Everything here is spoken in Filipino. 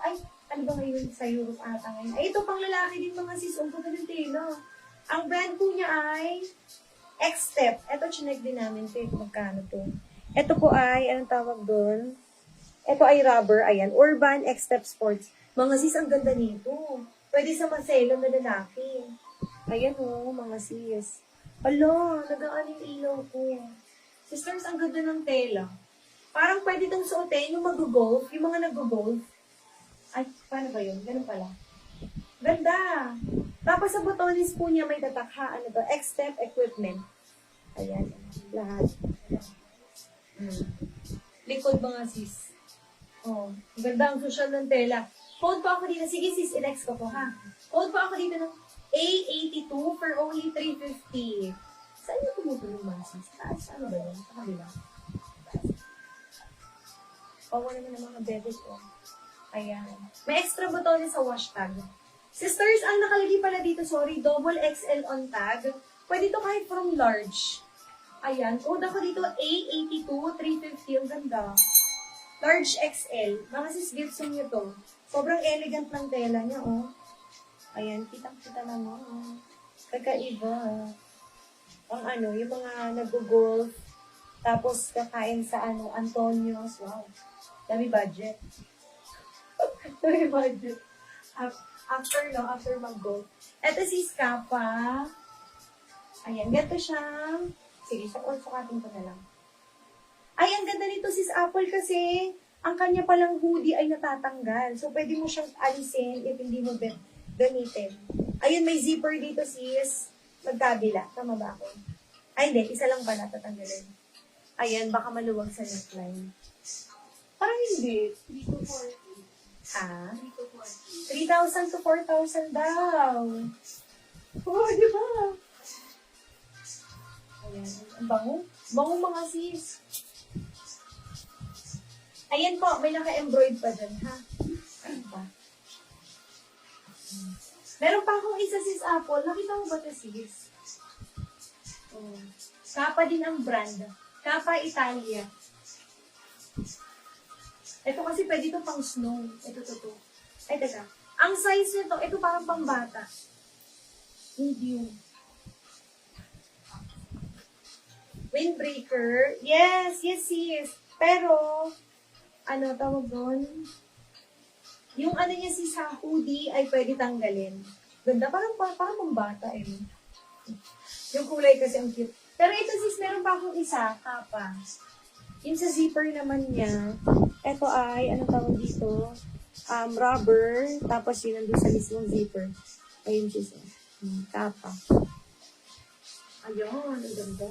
ay, ano ba ngayon sa Europe ata ngayon? Ay, ito pang lalaki din mga sis, ang ganda ng tela. Ang brand po niya ay X-Step. Ito, chinek din namin ito, magkano to. Ito po ay, anong tawag doon? Ito ay rubber, ayan, Urban X-Step Sports. Mga sis, ang ganda nito. Pwede sa maselo na lalaki. Ayan o, mga sis. Alo, nagaan yung ilaw ko. Sisters, ang ganda ng tela. Parang pwede itong suotin yung mag-golf, yung mga nag-golf. Ay, paano ba yun? Ganun pala. Ganda. Tapos sa botones po niya may tatakha, ano to, X-Step Equipment. Ayan, lahat. Likod mga sis. Oh, ganda ang social ng tela. Code po ako dito. Sige sis, i-next ko po ha. Code po ako dito ng A82 for only 350. Saan yung tumutulong mga sis? Taas, ano ba yun? Sa kabila. Pawa naman ng mga bebe ko. Ayan. May extra botones sa wash tag. Sisters, ang nakalagay pala dito, sorry, double XL on tag. Pwede to kahit from large. Ayan. Code ako dito, A82, 350. Ang ganda. Large XL. Mga sis, gifts nyo to. Sobrang elegant ng tela niya, oh. Ayan, kitang-kita naman. Kakaiba. Ang ano, yung mga nag-golf. Tapos, kakain sa ano, Antonio's. Wow. Dami budget. Dami budget. After mag-golf. Ito si Scapa. Ayan, ganito siya. Sige, sukatin ko na lang. Ay, ang ganda nito sis Apple kasi ang kanya palang hoodie ay natatanggal. So, pwede mo siyang alisin if hindi mo gamitin. Ayun, may zipper dito sis. Magkabila. Tama ba ako? Ay, hindi. Isa lang pala tatanggalin. Ayan, baka maluwag sa neckline. Parang hindi. 3 to 4. Ah? 3 to 4. 3,000 to 4,000 daw. Oh, di ba? Ayan. Ang bango. Bango mga sis. Ayan po, may naka-embroid pa dyan, ha? Ano ba? Meron pa akong isa sis Apple. Nakita mo ba ito sis? Oh. Kappa din ang brand. Kappa Italia. Ito kasi pwede ito pang snow. Ito. Ay, teka. Ang size nito, ito parang pambata. Medium. Windbreaker. Yes, sis. Pero, ano tawag doon? Yung ano niya sa hoodie ay pwede tanggalin. Ganda, parang pambata eh. Yung kulay kasi ang cute. Pero ito sis, meron pa akong isa, kapa. Yung sa zipper naman niya, ito ay, ano tawag dito? Rubber, tapos yun nandun sa mismong zipper. Ayun sis, kapa. Ayun, ang ganda.